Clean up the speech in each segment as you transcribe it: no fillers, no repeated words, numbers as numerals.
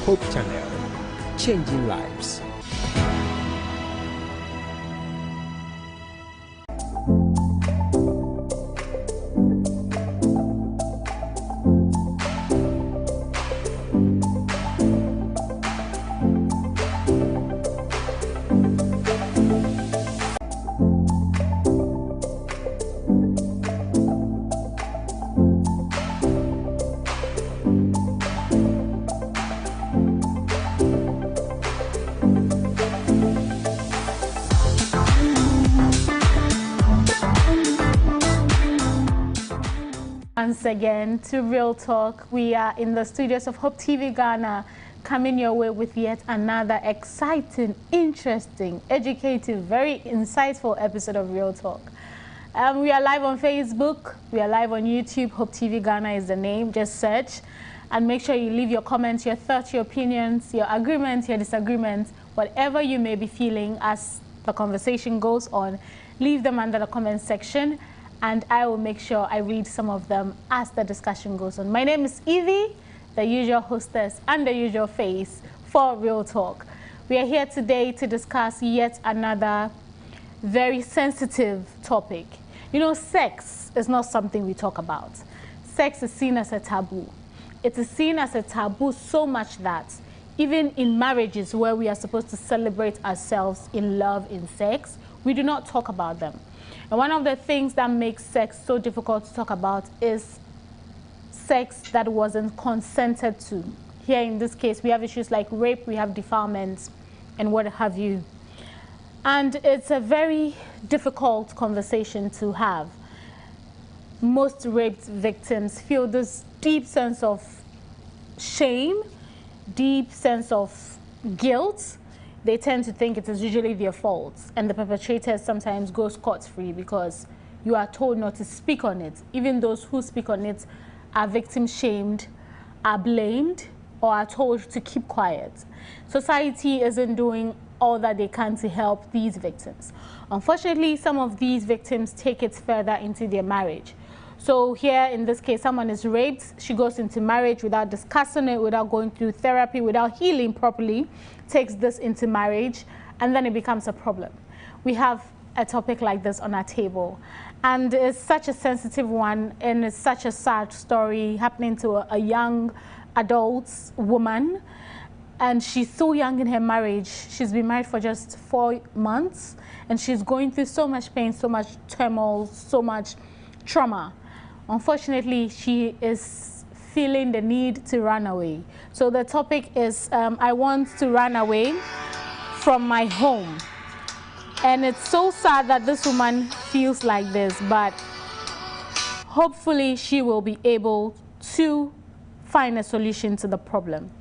Hope Channel, changing lives. Once again to Real Talk. We are in the studios of Hope TV Ghana, coming your way with yet another exciting, interesting, educative, very insightful episode of Real Talk. We are live on Facebook, we are live on YouTube. Hope TV Ghana is the name. Just search and make sure you leave your comments, your thoughts, your opinions, your agreements, your disagreements, whatever you may be feeling as the conversation goes on, leave them under the comment section, and I will make sure I read some of them as the discussion goes on. My name is Evie, the usual hostess and the usual face for Real Talk. We are here today to discuss yet another very sensitive topic. You know, sex is not something we talk about. Sex is seen as a taboo. It is seen as a taboo so much that even in marriages where we are supposed to celebrate ourselves in love, in sex, we do not talk about them. And one of the things that makes sex so difficult to talk about is sex that wasn't consented to. Here in this case, we have issues like rape, we have defilements, and what have you. And it's a very difficult conversation to have. Most rape victims feel this deep sense of shame, deep sense of guilt. They tend to think it is usually their fault, and the perpetrators sometimes go scot-free because you are told not to speak on it. Even those who speak on it are victim shamed, are blamed, or are told to keep quiet. Society isn't doing all that they can to help these victims. Unfortunately, some of these victims take it further into their marriage. So here in this case, someone is raped, she goes into marriage without discussing it, without going through therapy, without healing properly, takes this into marriage, and then it becomes a problem. We have a topic like this on our table, and it's such a sensitive one, and it's such a sad story happening to a young adult woman, and she's so young in her marriage. She's been married for just 4 months, and she's going through so much pain, so much turmoil, so much trauma. Unfortunately, she is feeling the need to run away. So the topic is, I want to run away from my home. And it's so sad that this woman feels like this, but hopefully she will be able to find a solution to the problem.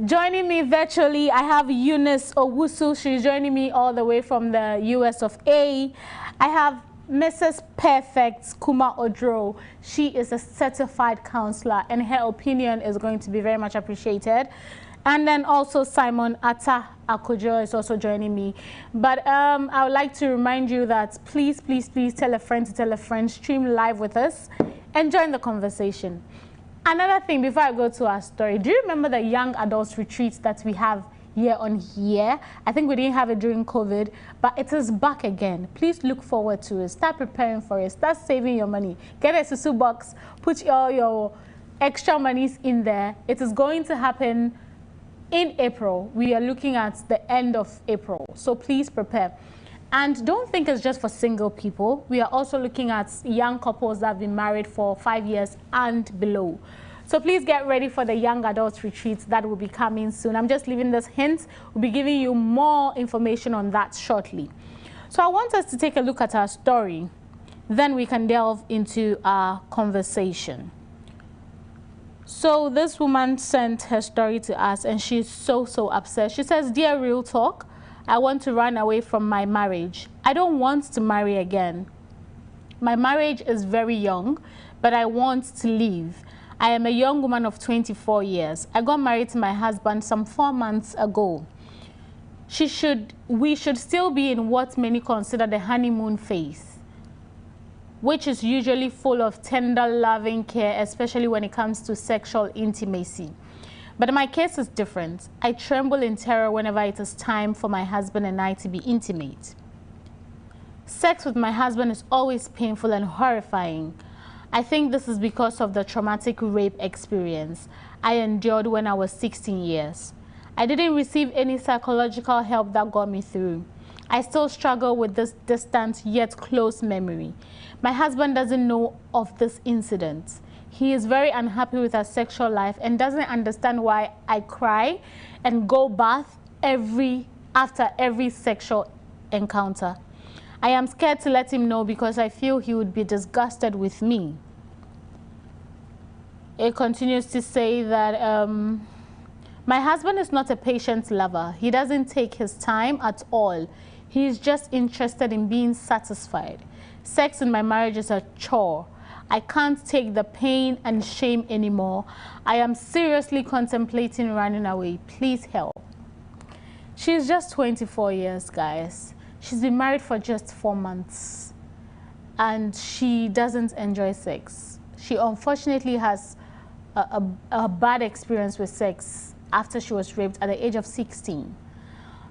Joining me virtually, I have Eunice Owusu. She's joining me all the way from the US of A. I have Mrs. Perfect Kuma Odro. She is a certified counselor, and her opinion is going to be very much appreciated. And then also Simon Atta Akojo is also joining me. But I would like to remind you that please, please, please tell a friend to tell a friend, stream live with us, and join the conversation. Another thing before I go to our story, do you remember the young adults retreats that we have year on year? I think we didn't have it during COVID, but it is back again. Please look forward to it. Start preparing for it. Start saving your money. Get a susu box. Put all your extra monies in there. It is going to happen in April. We are looking at the end of April. So please prepare. And don't think it's just for single people. We are also looking at young couples that have been married for 5 years and below. So please get ready for the young adults retreats that will be coming soon. I'm just leaving this hint. We'll be giving you more information on that shortly. So I want us to take a look at our story. Then we can delve into our conversation. So this woman sent her story to us, and she's so upset. She says, "Dear Real Talk, I want to run away from my marriage. I don't want to marry again. My marriage is very young, but I want to leave. I am a young woman of 24 years. I got married to my husband some 4 months ago. We should still be in what many consider the honeymoon phase, which is usually full of tender, loving care, especially when it comes to sexual intimacy. But my case is different. I tremble in terror whenever it is time for my husband and I to be intimate. Sex with my husband is always painful and horrifying. I think this is because of the traumatic rape experience I endured when I was 16 years. I didn't receive any psychological help that got me through. I still struggle with this distant yet close memory. My husband doesn't know of this incident. He is very unhappy with our sexual life and doesn't understand why I cry and go bath after every sexual encounter. I am scared to let him know because I feel he would be disgusted with me. It continues to say that my husband is not a patient lover. He doesn't take his time at all. He is just interested in being satisfied. Sex in my marriage is a chore. I can't take the pain and shame anymore. I am seriously contemplating running away. Please help. She's just 24 years, guys. She's been married for just 4 months. And she doesn't enjoy sex. She unfortunately has a bad experience with sex after she was raped at the age of 16.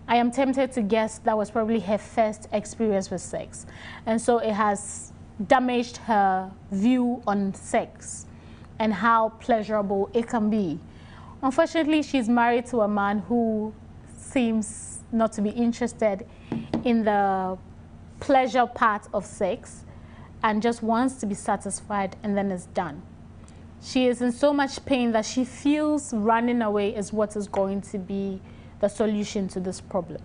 I am tempted to guess that was probably her first experience with sex. And so it has damaged her view on sex and how pleasurable it can be. Unfortunately, she's married to a man who seems not to be interested in the pleasure part of sex and just wants to be satisfied and then is done. She is in so much pain that she feels running away is what is going to be the solution to this problem.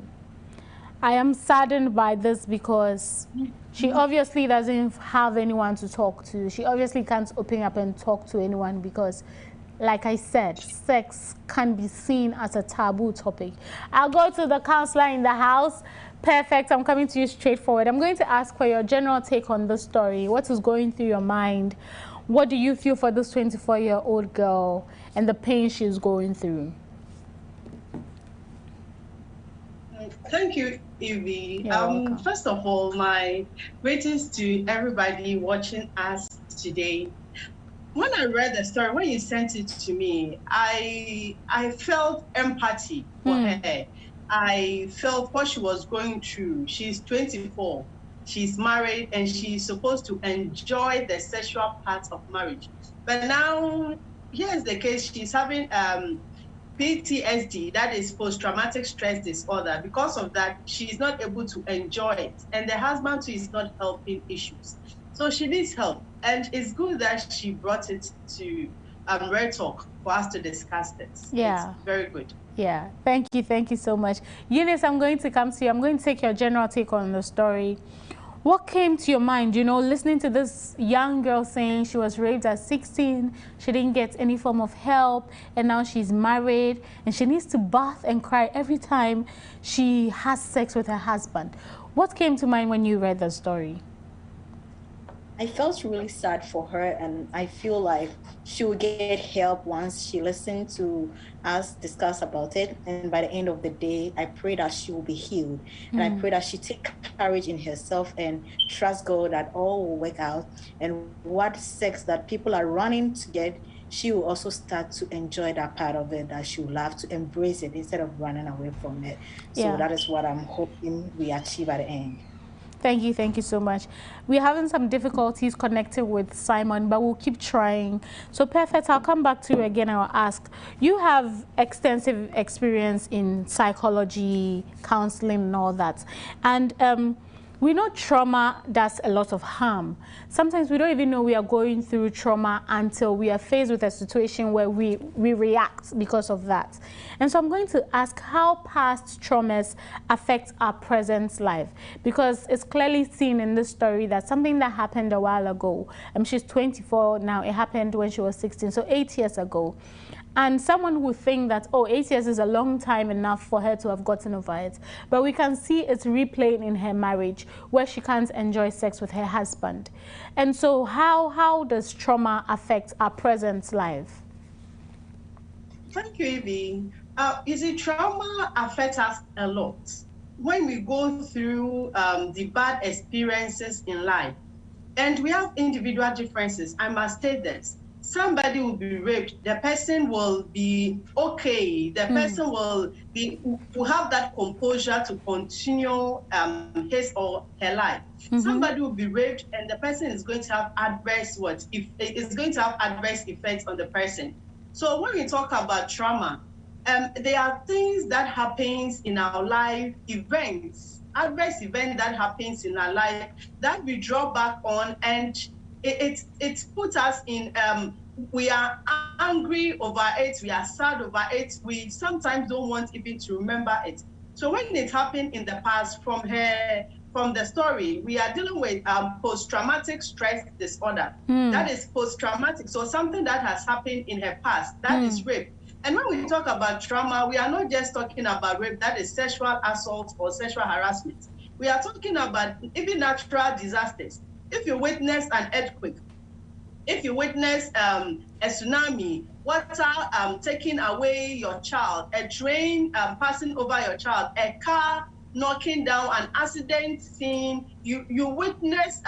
I am saddened by this because she obviously doesn't have anyone to talk to. She obviously can't open up and talk to anyone because, like I said, sex can be seen as a taboo topic. I'll go to the counselor in the house. Perfect, I'm coming to you straightforward. I'm going to ask for your general take on this story. What is going through your mind? What do you feel for this 24-year-old girl and the pain she's going through? Thank you, Evie. First of all, my greetings to everybody watching us today. When I read the story, when you sent it to me, I felt empathy for her. I felt what she was going through. She's 24, she's married, and she's supposed to enjoy the sexual part of marriage. But now, here's the case, she's having PTSD, that is post-traumatic stress disorder. Because of that, she's not able to enjoy it. And the husband too is not helping issues. So she needs help. And it's good that she brought it to Red Talk for us to discuss this. Yeah. It's very good. Yeah, thank you so much. Eunice, I'm going to come to you. I'm going to take your general take on the story. What came to your mind, you know, listening to this young girl saying she was raped at 16, she didn't get any form of help, and now she's married, and she needs to bath and cry every time she has sex with her husband. What came to mind when you read the story? I felt really sad for her, and I feel like she will get help once she listened to us discuss about it. And by the end of the day, I pray that she will be healed. And I pray that she take courage in herself and trust God that all will work out. And what sex that people are running to get, she will also start to enjoy that part of it, that she will love to embrace it instead of running away from it. So that is what I'm hoping we achieve at the end. Thank you so much. We're having some difficulties connecting with Simon, but we'll keep trying. So Perfect, I'll come back to you again and I'll ask. You have extensive experience in psychology, counseling and all that. And we know trauma does a lot of harm. Sometimes we don't even know we are going through trauma until we are faced with a situation where we react because of that. And so I'm going to ask how past traumas affect our present life, because it's clearly seen in this story that something that happened a while ago, she's 24 now, it happened when she was 16, so 8 years ago. And someone would think that, oh, 8 years is a long time enough for her to have gotten over it. But we can see it's replaying in her marriage where she can't enjoy sex with her husband. And so how does trauma affect our present life? Thank you, Evie. You see, trauma affects us a lot. When we go through the bad experiences in life, and we have individual differences, I must state this. somebody will be raped, the person will be okay. The person will have that composure to continue his or her life. Somebody will be raped, and the person is going to have adverse effects on the person. So when we talk about trauma, there are things that happens in our life, adverse event that happens in our life that we draw back on, and it puts us in, we are angry over it, we are sad over it, we sometimes don't want even to remember it. So when it happened in the past, from the story, we are dealing with post-traumatic stress disorder. That is post-traumatic, so something that has happened in her past, that is rape. And when we talk about trauma, we are not just talking about rape, that is sexual assault or sexual harassment. We are talking about even natural disasters. If you witness an earthquake, if you witness a tsunami, water taking away your child, a train passing over your child, a car knocking down, an accident scene, you witness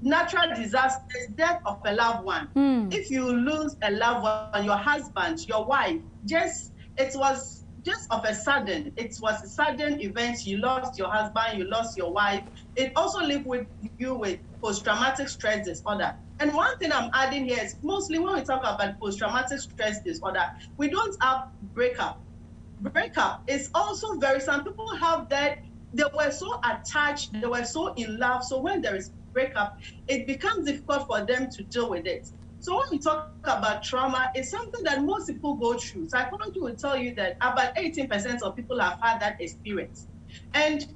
natural disasters, death of a loved one. If you lose a loved one, your husband, your wife, it was just of a sudden, it was a sudden event. You lost your husband, you lost your wife. It also lives with you with post-traumatic stress disorder. And one thing I'm adding here is mostly when we talk about post-traumatic stress disorder, we don't have breakup. Breakup is also some people have that, they were so attached, they were so in love. So when there is breakup, it becomes difficult for them to deal with it. So when we talk about trauma, it's something that most people go through. Psychology will tell you that about 18% of people have had that experience. And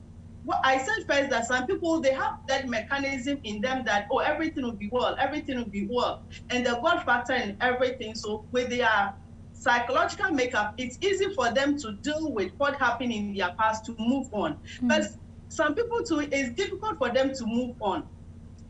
what I said first, that some people, they have that mechanism in them that, oh, everything will be well, everything will be well. And the God factor in everything. So with their psychological makeup, it's easy for them to deal with what happened in their past to move on. But some people too, it's difficult for them to move on.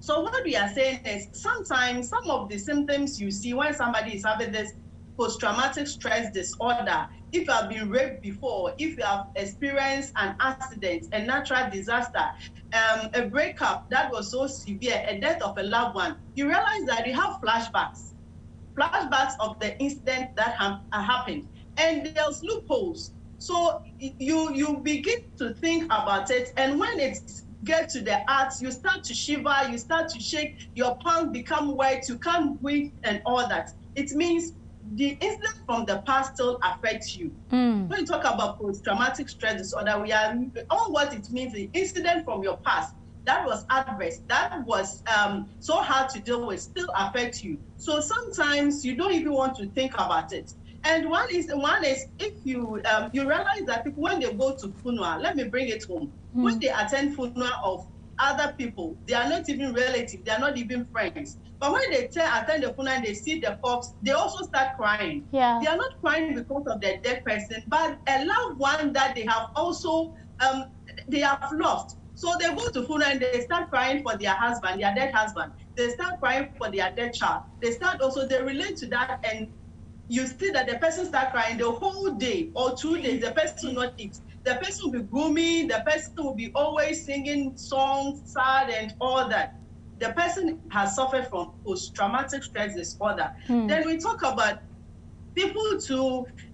So what we are saying is sometimes some of the symptoms you see when somebody is having this post-traumatic stress disorder, if you have been raped before, if you have experienced an accident, a natural disaster, a breakup that was so severe, a death of a loved one, you realize that you have flashbacks of the incident that happened. And there's loopholes. So you begin to think about it, and when it's get to the arts, you start to shiver, you start to shake, your palms become wet, you can't breathe and all that. It means the incident from the past still affects you. When you talk about post-traumatic stress disorder, all what it means, the incident from your past that was adverse, that was so hard to deal with, still affects you. So sometimes you don't even want to think about it. And one is if you realize that people, when they go to funeral, let me bring it home, when they attend funeral of other people, they are not even relatives, they are not even friends. But when they attend the funeral and they see the corpse, they also start crying. They are not crying because of their dead person, but a loved one that they have also they have lost. So they go to funeral and they start crying for their husband, their dead husband. They start crying for their dead child. They relate to that, and you see that the person start crying the whole day or 2 days, the person will not eat. The person will be gloomy, the person will be always singing songs, sad and all that. The person has suffered from post-traumatic stress disorder. Then we talk about people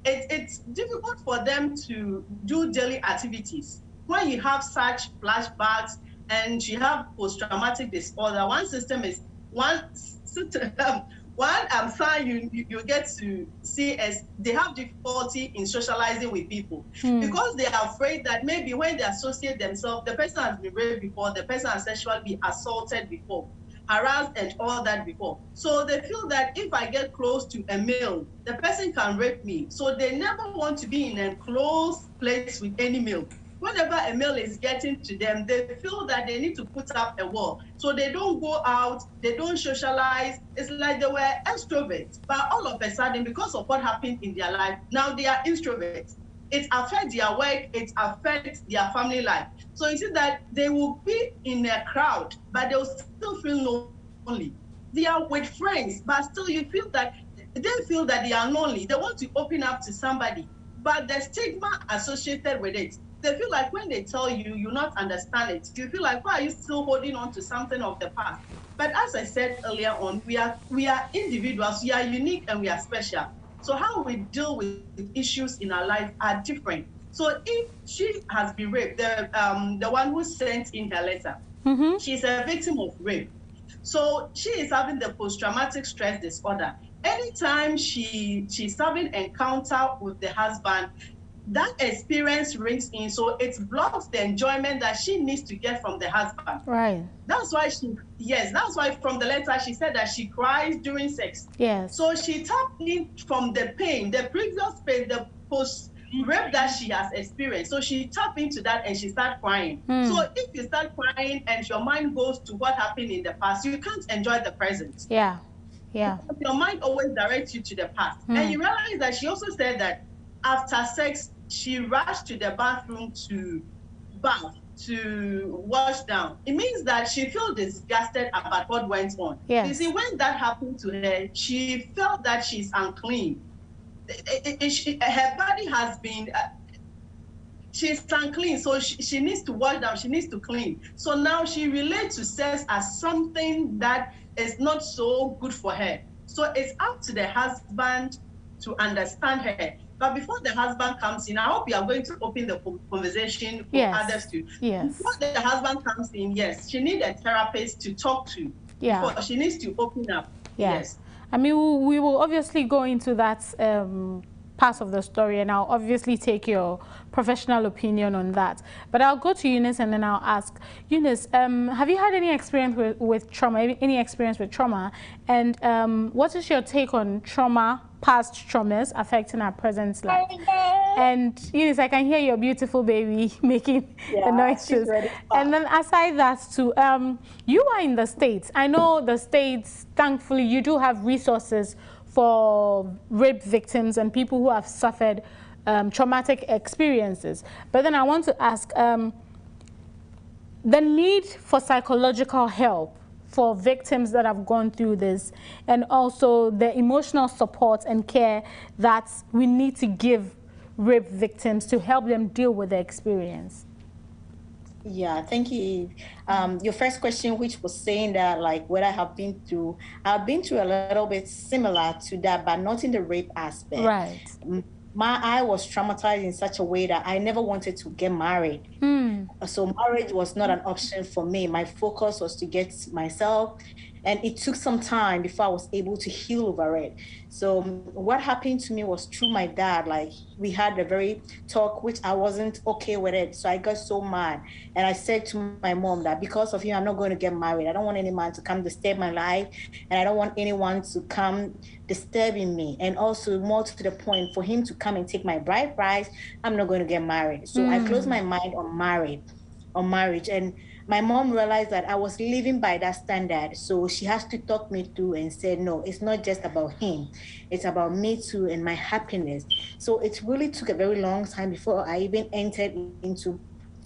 it's difficult for them to do daily activities. When you have such flashbacks and you have post-traumatic disorder, one sign you get to see as they have difficulty in socializing with people because they are afraid that maybe when they associate themselves, the person has been raped before, the person has sexually been assaulted before, harassed and all that before. So they feel that if I get close to a male, the person can rape me. So they never want to be in a close place with any male. Whenever a male is getting to them, they feel that they need to put up a wall. So they don't go out, they don't socialize. It's like they were extroverts, but all of a sudden, because of what happened in their life, now they are introverts. It affects their work, it affects their family life. So you see that they will be in a crowd, but they'll still feel lonely. They are with friends, but still they feel that they are lonely. They want to open up to somebody, but the stigma associated with it, they feel like when they tell you, you not understand it. You feel like, why are you still holding on to something of the past? But as I said earlier on, we are individuals, we are unique and we are special. So how we deal with issues in our life are different. So if she has been raped, the one who sent in her letter, she's a victim of rape. So she is having the post-traumatic stress disorder. Anytime she's having encounter with the husband, that experience rings in, so it blocks the enjoyment that she needs to get from the husband. Right. That's why that's why from the letter she said that she cries during sex. Yes. So she tapped in from the pain, the previous pain, the post rape that she has experienced. So she tapped into that and she started crying. So if you start crying and your mind goes to what happened in the past, you can't enjoy the present. Yeah. Yeah. Because your mind always directs you to the past. And you realize that she also said that after sex, she rushed to the bathroom to bath, to wash down. It means that she feels disgusted about what went on. Yes. You see, when that happened to her, she felt that she's unclean. Her body has been, she's unclean, so she needs to wash down, she needs to clean. So now she relates to sex as something that is not so good for her. So it's up to the husband to understand her. But before the husband comes in, I hope you are going to open the conversation for others too. Yes. Before the husband comes in, yes, she needs a therapist to talk to. Yeah. Before she needs to open up. Yeah. Yes. I mean, we will obviously go into that part of the story, and I'll obviously take your professional opinion on that. But I'll go to Eunice and then I'll ask, Eunice, have you had any experience with trauma, any experience with trauma? And what is your take on trauma, past traumas affecting our present life? And Eunice, I can hear your beautiful baby making the noises. And then aside that too, you are in the States. I know the States, thankfully, you do have resources for rape victims and people who have suffered traumatic experiences. But then I want to ask, the need for psychological help for victims that have gone through this, and also the emotional support and care that we need to give rape victims to help them deal with the experience. Yeah, thank you. Your first question, which was saying that, like, what I have been through, I've been through a little bit similar to that, but not in the rape aspect. Right. I was traumatized in such a way that I never wanted to get married. So marriage was not an option for me. My focus was to get myself, and it took some time before I was able to heal over it. So what happened to me was through my dad. Like, we had a very talk, which I wasn't okay with it. So I got so mad. And I said to my mom that because of you, I'm not going to get married. I don't want any man to come disturb my life. And I don't want anyone to come disturbing me. And also, more to the point, for him to come and take my bride price, I'm not going to get married. So I closed my mind on marriage. And my mom realized that I was living by that standard. So she has to talk me through and said, no, it's not just about him. It's about me too and my happiness. So it really took a very long time before I even entered into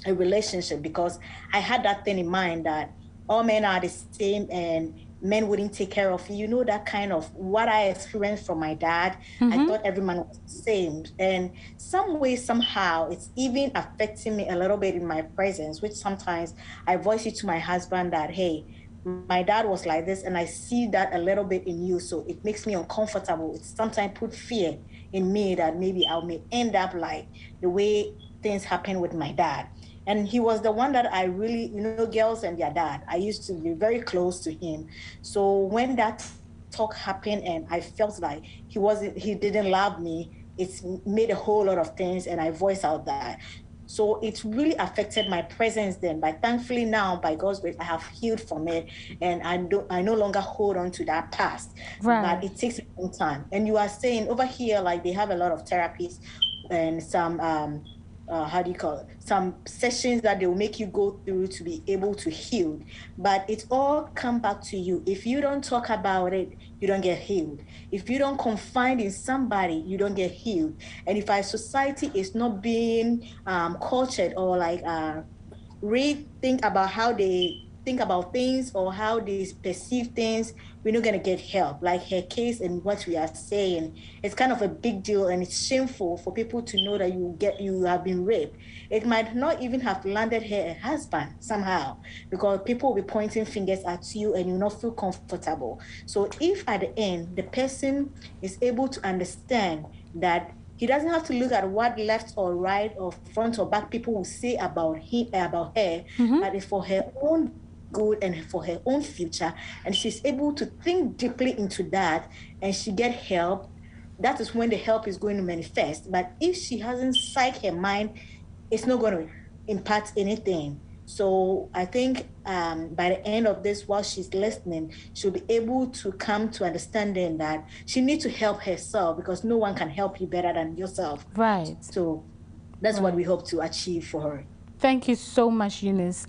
a relationship, because I had that thing in mind that all men are the same and men wouldn't take care of you. You know, that kind of what I experienced from my dad. I thought every man was the same. And some way, somehow, it's even affecting me a little bit in my presence, which sometimes I voice it to my husband that, hey, my dad was like this, and I see that a little bit in you. So it makes me uncomfortable. It sometimes put fear in me that maybe I may end up like the way things happen with my dad. And he was the one that I really, you know, girls and their dad, I used to be very close to him. So when that talk happened and I felt like he didn't love me, it's made a whole lot of things, and I voiced out that. So it really affected my presence then. But thankfully now, by God's grace, I have healed from it, and I no longer hold on to that past. Right. But it takes a long time. And you are saying over here, like, they have a lot of therapies and some some sessions that they will make you go through to be able to heal. But it all comes back to you. If you don't talk about it, you don't get healed. If you don't confide in somebody, you don't get healed. And if our society is not being cultured or like rethink about how they think about things or how they perceive things, we're not going to get help. Like her case and what we are saying, it's kind of a big deal, and it's shameful for people to know that you have been raped. It might not even have landed her a husband somehow, because people will be pointing fingers at you and you not feel comfortable. So if at the end the person is able to understand that he doesn't have to look at what left or right or front or back people will say about him, about her, but it's for her own good and for her own future, and she's able to think deeply into that and she get help, that is when the help is going to manifest. But if she hasn't psyched her mind, it's not going to impact anything. So I think by the end of this, while she's listening, she'll be able to come to understanding that she needs to help herself, because no one can help you better than yourself. Right. So that's what we hope to achieve for her. Thank you so much, Eunice.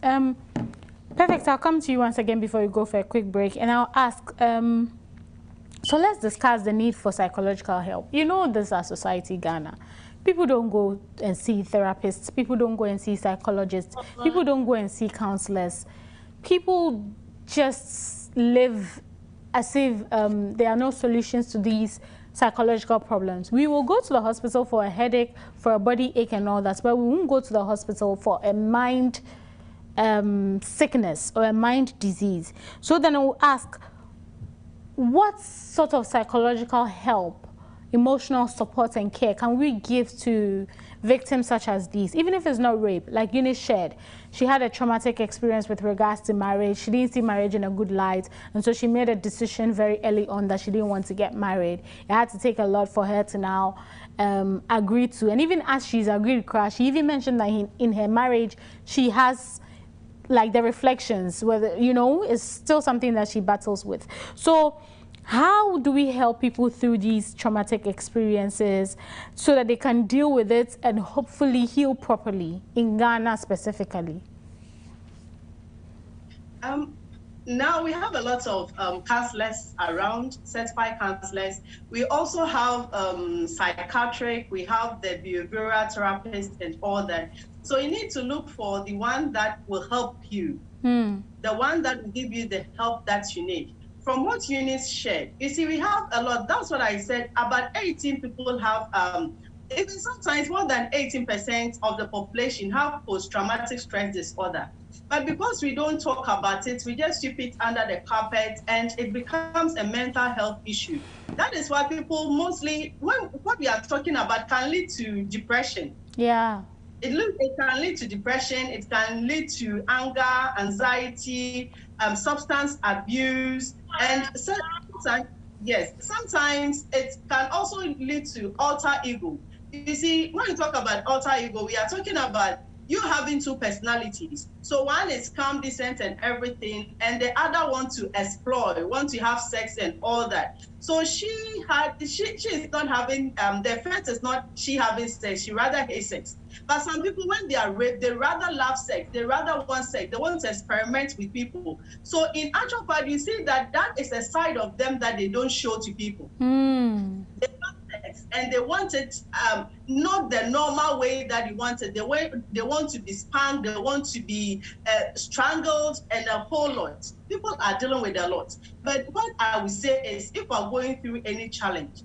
Perfect. I'll come to you once again before we go for a quick break, and I'll ask, so let's discuss the need for psychological help. You know, this is our society, Ghana. People don't go and see therapists. People don't go and see psychologists. People don't go and see counselors. People just live as if there are no solutions to these psychological problems. We will go to the hospital for a headache, for a body ache and all that, but we won't go to the hospital for a mind sickness or a mind disease. So then I will ask, what sort of psychological help, emotional support and care can we give to victims such as these, even if it's not rape? Like Eunice shared, she had a traumatic experience with regards to marriage. She didn't see marriage in a good light, and so she made a decision very early on that she didn't want to get married. It had to take a lot for her to now agree to, and even as she's agreed, she even mentioned that in her marriage she has like the reflections, whether, you know, is still something that she battles with. So how do we help people through these traumatic experiences so that they can deal with it and hopefully heal properly in Ghana specifically? Now we have a lot of counselors around, certified counselors. We also have psychiatric, we have the behavioral therapist and all that. So you need to look for the one that will help you, the one that will give you the help that you need. From what Eunice shared, you see, we have a lot. That's what I said. About 18 people have, even sometimes more than 18% of the population have post-traumatic stress disorder. But because we don't talk about it, we just sweep it under the carpet and it becomes a mental health issue. That is why people mostly, what we are talking about can lead to depression. Yeah. It can lead to depression, it can lead to anger, anxiety, substance abuse, and sometimes it can also lead to alter ego. You see, when we talk about alter ego, we are talking about you having two personalities. So one is calm, decent, and everything, and the other want to explore, want to have sex and all that. So she is not having, the effect is not she having sex, she rather hates sex. But some people, when they are raped, they rather love sex, they rather want sex, they want to experiment with people. So in actual fact, you see that is a side of them that they don't show to people. They love sex, and they want it not the normal way that you want it, the way they want to be spanked, they want to be strangled, and a whole lot. People are dealing with a lot. But what I would say is, if we're going through any challenge,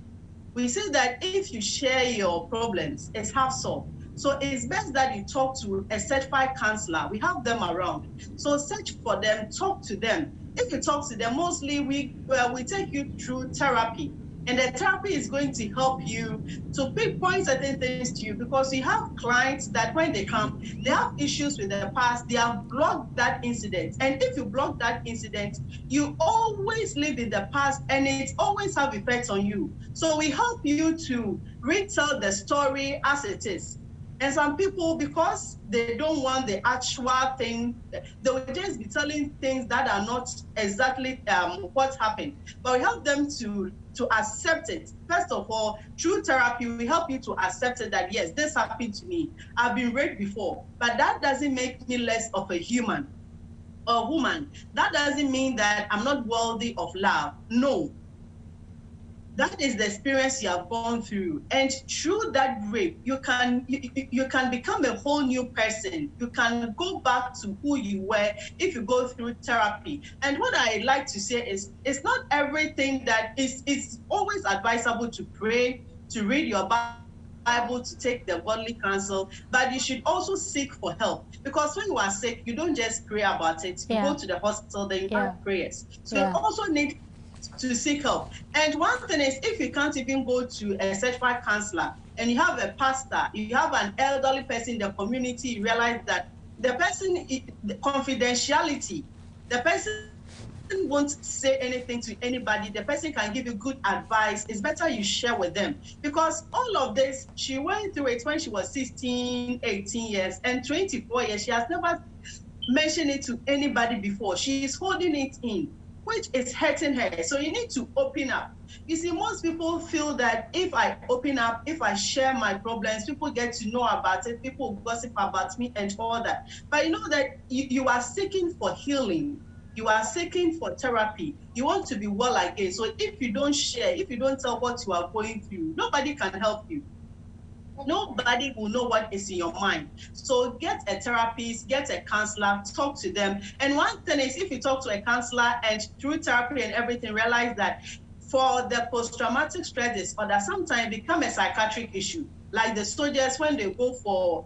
we say that if you share your problems, it's half solved. So it's best that you talk to a certified counselor. We have them around. So search for them, talk to them. If you talk to them, mostly we take you through therapy. And the therapy is going to help you to pinpoint certain things to you, because we have clients that when they come, they have issues with their past, they have blocked that incident. And if you block that incident, you always live in the past and it always have effects on you. So we help you to retell the story as it is. And some people, because they don't want the actual thing, they will just be telling things that are not exactly what happened. But we help them to accept it. First of all, through therapy, we help you to accept it that, yes, this happened to me. I've been raped before, but that doesn't make me less of a human or woman. That doesn't mean that I'm not worthy of love. No. That is the experience you have gone through, and through that rape, you can become a whole new person. You can go back to who you were if you go through therapy. And what I like to say is, it's not everything that is. It's always advisable to pray, to read your Bible, to take the godly counsel, but you should also seek for help, because when you are sick, you don't just pray about it. You go to the hospital, then you have prayers. So you also need to seek help. And one thing is, if you can't even go to a certified counselor and you have a pastor, you have an elderly person in the community, you realize that the person, the confidentiality, the person won't say anything to anybody, the person can give you good advice. It's better you share with them, because all of this, she went through it when she was 16, 18 years and 24 years. She has never mentioned it to anybody before. She is holding it in, which is hurting her. So you need to open up. You see, most people feel that if I open up, if I share my problems, people get to know about it, people gossip about me and all that. But you know that you are seeking for healing. You are seeking for therapy. You want to be well again. So if you don't share, if you don't tell what you are going through, nobody can help you. Nobody will know what is in your mind. So get a therapist, get a counselor, talk to them. And one thing is, if you talk to a counselor and through therapy and everything, realize that for the post-traumatic stress disorder, sometimes become a psychiatric issue. Like the soldiers, when they go for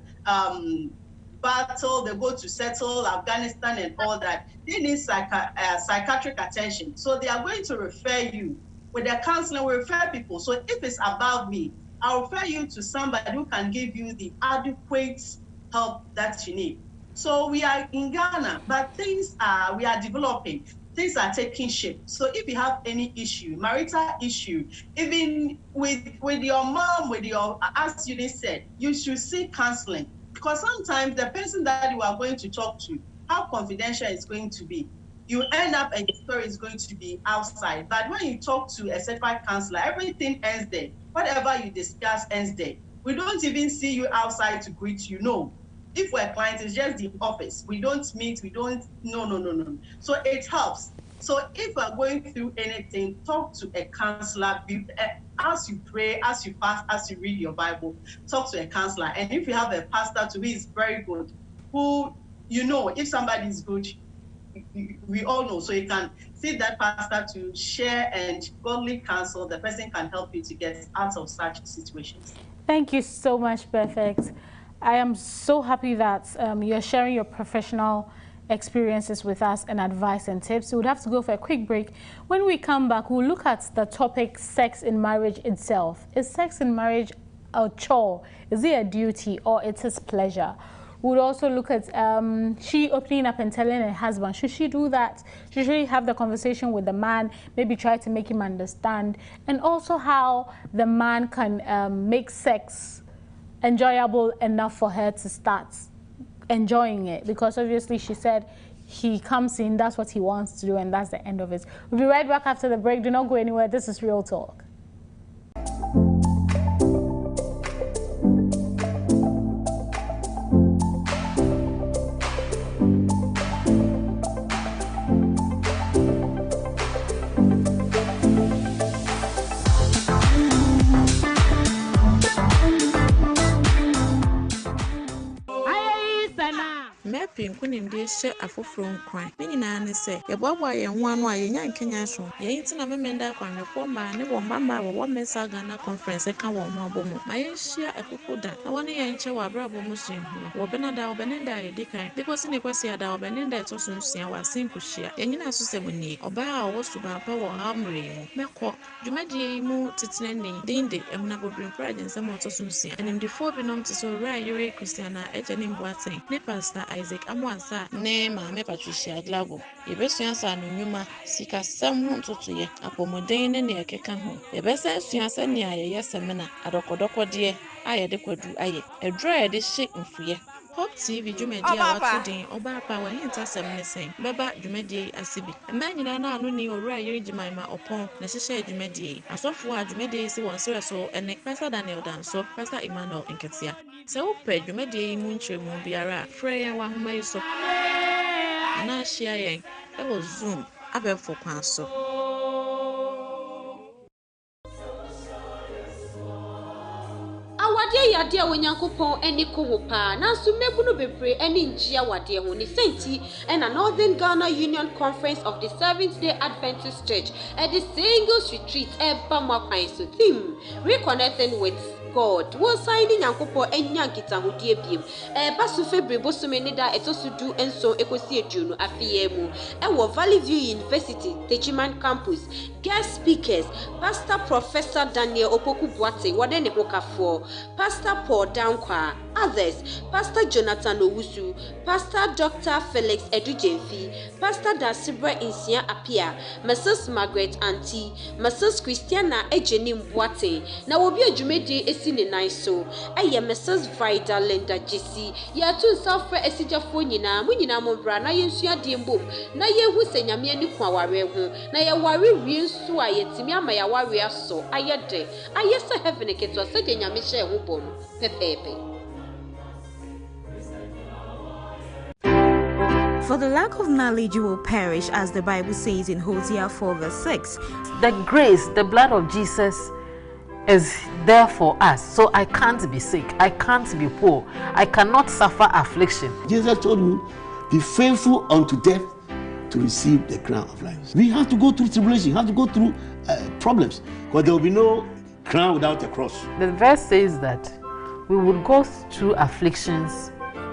battle, they go to settle Afghanistan and all that, they need psychiatric attention. So they are going to refer you. With their counseling, we refer people. So if it's above me, I'll refer you to somebody who can give you the adequate help that you need. So we are in Ghana, but we are developing. Things are taking shape. So if you have any issue, marital issue, even with your mom, as you said, you should seek counseling. Because sometimes the person that you are going to talk to, how confidential it's going to be. You end up and your story is going to be outside. But when you talk to a certified counselor, everything ends there. Whatever you discuss ends there. We don't even see you outside to greet you. No. If we're clients, it's just the office. We don't meet, no. So it helps. So if we're going through anything, talk to a counselor. As you pray, as you fast, as you read your Bible, talk to a counselor. And if you have a pastor who is very good, who, if somebody is good, we all know. So you can see that pastor to share and godly counsel. The person can help you to get out of such situations. Thank you so much, Perfect. I am so happy that you're sharing your professional experiences with us and advice and tips. We would have to go for a quick break. When we come back, we'll look at the topic sex in marriage itself. Is sex in marriage a chore? Is it a duty, or it's his pleasure? We would also look at she opening up and telling her husband, should she do that? Should she have the conversation with the man, maybe try to make him understand? And also how the man can make sex enjoyable enough for her to start enjoying it. Because obviously she said he comes in, that's what he wants to do, and that's the end of it. We'll be right back after the break. Do not go anywhere. This is Real Talk. Nkunim de hye afoforo nkwan me nyina ne se yeboaboa ye ho ano a yenya nkenya so ye ntina memenda kwanwefo ma ne wo mama wo mesa Ghana conference ka wo ho abomu ma ye hia ekokoda na wone ye nche wa brabo musu hu wo beneda ye dikan because ne kwasi ada wo beneda to so nsia wa simple hia ye nyina so se muni oba a wo suba pa wo amre mu mekọ dwumadie mu titene dinde emuna bodrin pride nsem to so nsia enemdifo binom te so ra yure Christiana ejene mboaten ne pastor Isaac Amwansa ne Mame Patricia Glago yebesua sa no nnwuma sikasɛm ho ntotoye apɔmɔden ne ne ekeka ho yebesa sua sa ne ayeye semina adokodokode a yede kwadu aye edura yede hye mfuye Hope TV dwumadi a wato den oba pa wa hinta sem ne sen beba dwumadi asibi mma nyina na anu ni owura yiri jimaima opon na hyehyɛ dwumadi asofo a dwumadi si won sere so ene Pastor Daniel Danso Pastor Emmanuel Nketia se wopɛ dwumadi mu nkyeremu biara frɛ wa homa yi so na hyia yɛn e wo Zoom abɛfo kwan so Awade yade a Onyankopɔn ani ko ho pa na so mebunu bebre ani njia wade ho ni senti and a Northern Ghana Union Conference of the Seventh-day Adventist Church at the Singles Retreat eba makwan so theme reconnecting with God was signing Yankopo and Yankita who dear beam. Basu February Bosumenida etosudu and so ekosi Juno Afiemu. Valley View University, Techiman Campus. Guest speakers, Pastor Professor Daniel Opoku Boate, Wadene Okafo, Pastor Paul Dankwa, others, Pastor Jonathan Owusu, Pastor Dr. Felix Edujemfi, Pastor Dasibra Insia Apia, Mrs. Margaret Auntie, Mrs. Christiana Ejenim Boate, na obi adwumedi esine nan so, eye Mrs. Vida Linda Jesse, ya tu selfre esijafo nyina, mu nyina mo bra na yensua de mbom, na yehu se nyame ani kwa ware ho, na ye ware wie nso a yetimi ama ya ware aso, ayede, ayesa heaven keto se de nyame hye ho bom, pepepe. For the lack of knowledge you will perish, as the Bible says in Hosea 4 verse 6. The grace, the blood of Jesus is there for us. So I can't be sick, I can't be poor, I cannot suffer affliction. Jesus told you, be faithful unto death to receive the crown of life. We have to go through tribulation, have to go through problems, because there will be no crown without a cross. The verse says that we will go through afflictions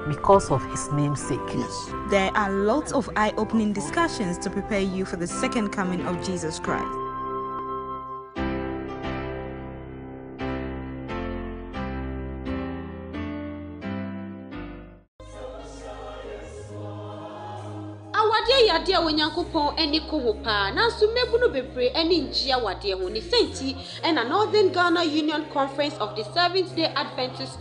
because of his name's sake. Yes. There are lots of eye-opening discussions to prepare you for the second coming of Jesus Christ. Yade a Onyankopɔn ani ko ho pa na so mebunu bebre ani njia wade ho ni senti and a Northern Ghana Union Conference of the Seventh-day Adventist.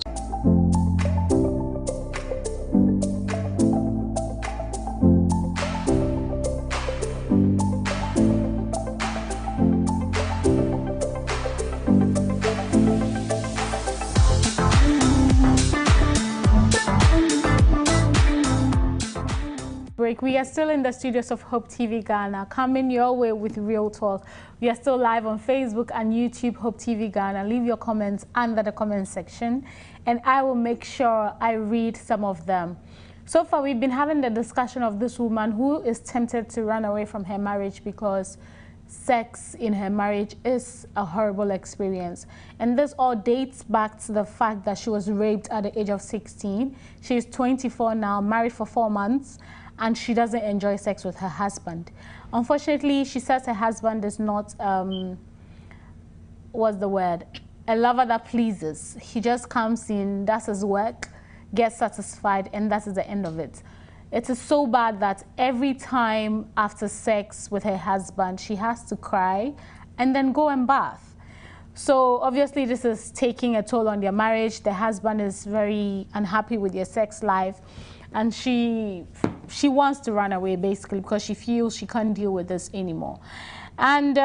We are still in the studios of Hope TV Ghana, coming your way with Real Talk. We are still live on Facebook and YouTube, Hope TV Ghana. Leave your comments under the comment section, and I will make sure I read some of them. So far, we've been having the discussion of this woman who is tempted to run away from her marriage because sex in her marriage is a horrible experience. And this all dates back to the fact that she was raped at the age of 16. She's 24 now, married for 4 months, and she doesn't enjoy sex with her husband. Unfortunately, she says her husband is not, what's the word? A lover that pleases. He just comes in, does his work, gets satisfied, and that is the end of it. It is so bad that every time after sex with her husband, she has to cry and then go and bath. So obviously this is taking a toll on their marriage. The husband is very unhappy with their sex life, and she wants to run away basically because she feels she can't deal with this anymore. And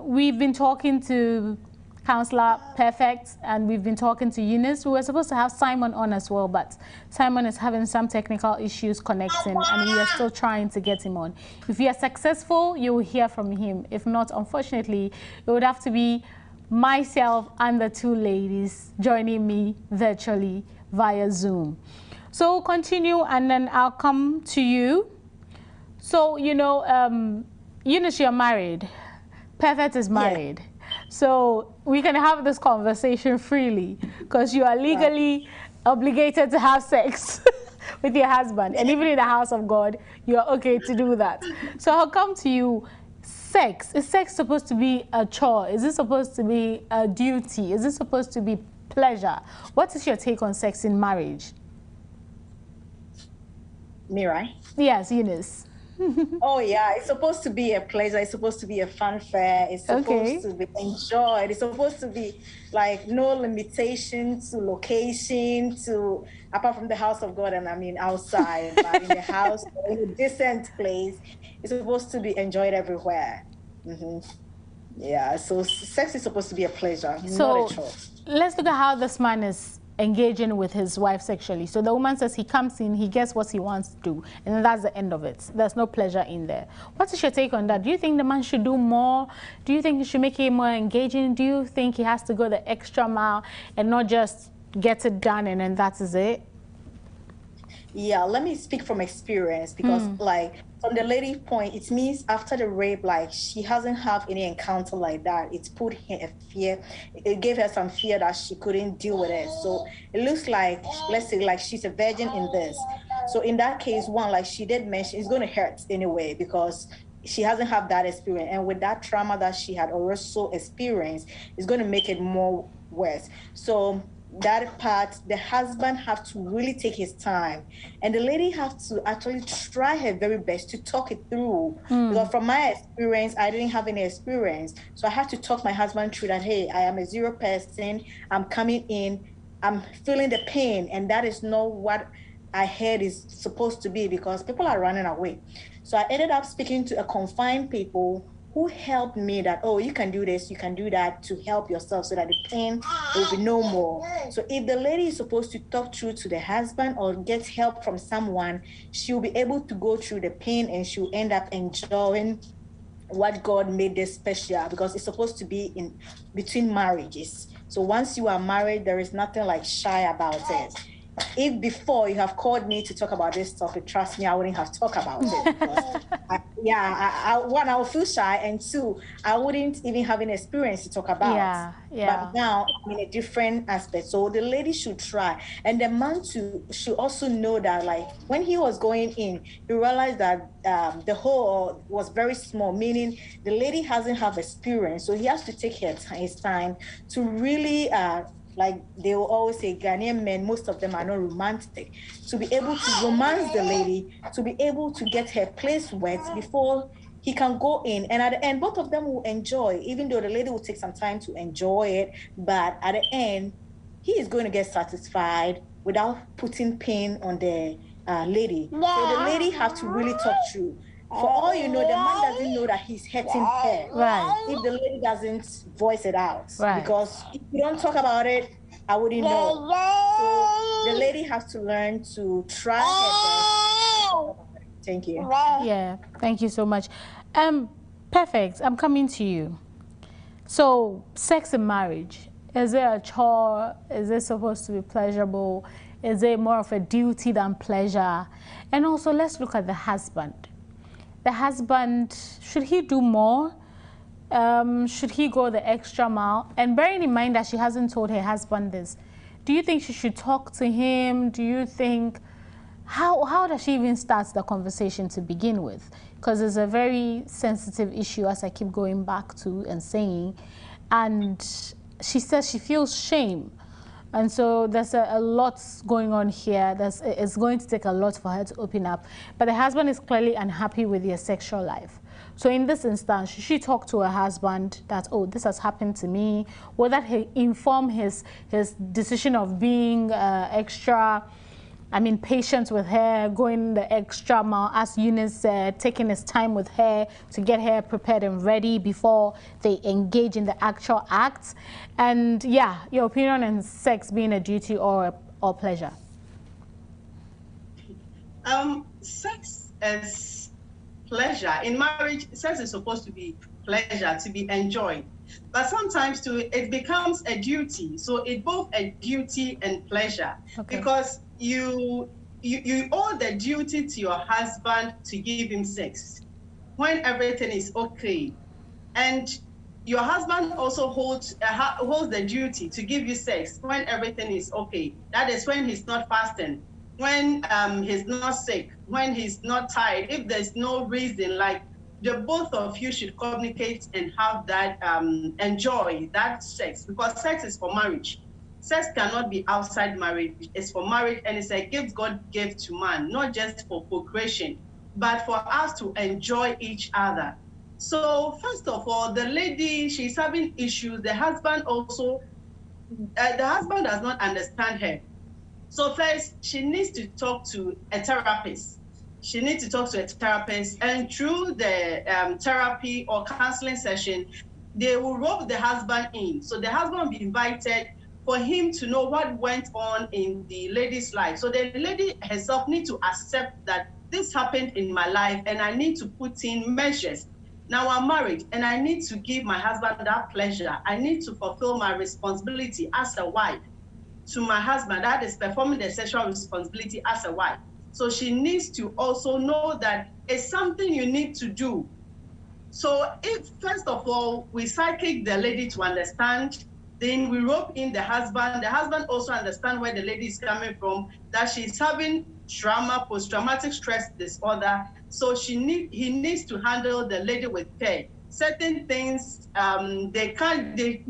we've been talking to Counselor Perfect, and we've been talking to Eunice. We were supposed to have Simon on as well, but Simon is having some technical issues connecting, and we are still trying to get him on. If we are successful, you will hear from him. If not, unfortunately, it would have to be myself and the two ladies joining me virtually via Zoom. So we'll continue, and then I'll come to you. So, you know, Eunice, you're married. Perfect is married. Yeah. So we can have this conversation freely because you are legally obligated to have sex with your husband. And even in the house of God, you are okay to do that. So I'll come to you. Sex. Is sex supposed to be a chore? Is it supposed to be a duty? Is it supposed to be pleasure? What is your take on sex in marriage? Me, right? Yes, Eunice. Oh yeah, it's supposed to be a pleasure. It's supposed to be a fanfare. It's supposed to be enjoyed. It's supposed to be like no limitation to location, to apart from the house of God, and I mean outside, but in the house, in a decent place, it's supposed to be enjoyed everywhere. Yeah, so sex is supposed to be a pleasure, not a chore. Let's look at how this man is engaging with his wife sexually. So the woman says he comes in, he gets what he wants to do, and then that's the end of it. There's no pleasure in there. What is your take on that? Do you think the man should do more? Do you think he should make it more engaging? Do you think he has to go the extra mile and not just get it done, and then that is it? Yeah, let me speak from experience, because like from the lady's point, it means after the rape, like she hasn't had any encounter like that. It's put her a fear. It gave her some fear that she couldn't deal with it. So it looks like, let's say, like she's a virgin in this. So in that case, one, like she did mention, it's going to hurt anyway, because she hasn't had that experience. And with that trauma that she had also experienced, it's going to make it more worse. So that part, the husband have to really take his time, and the lady have to actually try her very best to talk it through. Because from my experience, I didn't have any experience, so I had to talk my husband through that. Hey, I am a zero person. I'm coming in. I'm feeling the pain, and that is not what I heard is supposed to be, because people are running away. So I ended up speaking to a confined people who helped me that, oh, you can do this, you can do that, to help yourself so that the pain will be no more. So if the lady is supposed to talk through to the husband or get help from someone, she'll be able to go through the pain, and she'll end up enjoying what God made this special, because it's supposed to be in between marriages. So once you are married, there is nothing like shy about it. If before you have called me to talk about this topic, trust me, I wouldn't have talked about it. Because one, I would feel shy, and two, I wouldn't even have an experience to talk about. But now I'm in a different aspect. So the lady should try, and the man too should also know that, like, when he was going in, he realized that the hole was very small, meaning the lady hasn't have experience, so he has to take his time to really like they will always say, Ghanaian men, most of them are not romantic. To be able to romance the lady, to be able to get her place wet before he can go in. And at the end, both of them will enjoy, even though the lady will take some time to enjoy it. But at the end, he is going to get satisfied without putting pain on the lady. So the lady have to really talk through. For all you know, the man doesn't know that he's hurting her. Right. If the lady doesn't voice it out. Right. Because if you don't talk about it, I wouldn't know. So the lady has to learn to try her best. Thank you. Yeah, thank you so much. Perfect. I'm coming to you. So, sex in marriage, is it a chore? Is it supposed to be pleasurable? Is it more of a duty than pleasure? And also, let's look at the husband. The husband, should he do more? Should he go the extra mile? And bearing in mind that she hasn't told her husband this, do you think she should talk to him? Do you think, how does she even start the conversation to begin with? Because it's a very sensitive issue, as I keep going back to and saying. And she says she feels shame. And so there's a lot going on here. It's going to take a lot for her to open up. But the husband is clearly unhappy with their sexual life. So in this instance, should she talk to her husband that, oh, this has happened to me? Will that inform his decision of being patient with her, going the extra mile, as Eunice said, taking his time with her to get her prepared and ready before they engage in the actual act? And yeah, your opinion on sex being a duty or pleasure? Sex is pleasure. In marriage, sex is supposed to be pleasure, to be enjoyed. But sometimes too, it becomes a duty. So it's both a duty and pleasure. Okay. Because you owe the duty to your husband to give him sex when everything is okay, and your husband also holds the duty to give you sex when everything is okay. That is when he's not fasting, when he's not sick, when he's not tired. If there's no reason, like, the both of you should communicate and have that enjoy that sex, because sex is for marriage. Sex cannot be outside marriage. It's for marriage, and it's a gift God gave to man, not just for procreation, but for us to enjoy each other. So first of all, the lady, she's having issues. The husband also, the husband does not understand her. So first, she needs to talk to a therapist. She needs to talk to a therapist, and through the therapy or counseling session, they will rope the husband in. So the husband will be invited for him to know what went on in the lady's life. So the lady herself needs to accept that this happened in my life, and I need to put in measures. Now I'm married, and I need to give my husband that pleasure. I need to fulfill my responsibility as a wife. to my husband, that is performing the sexual responsibility as a wife. So she needs to also know that it's something you need to do. So if, first of all, we psychic the lady to understand, then we rope in the husband also understand where the lady is coming from, that she's having trauma, post-traumatic stress disorder. So he needs to handle the lady with care. Certain things, they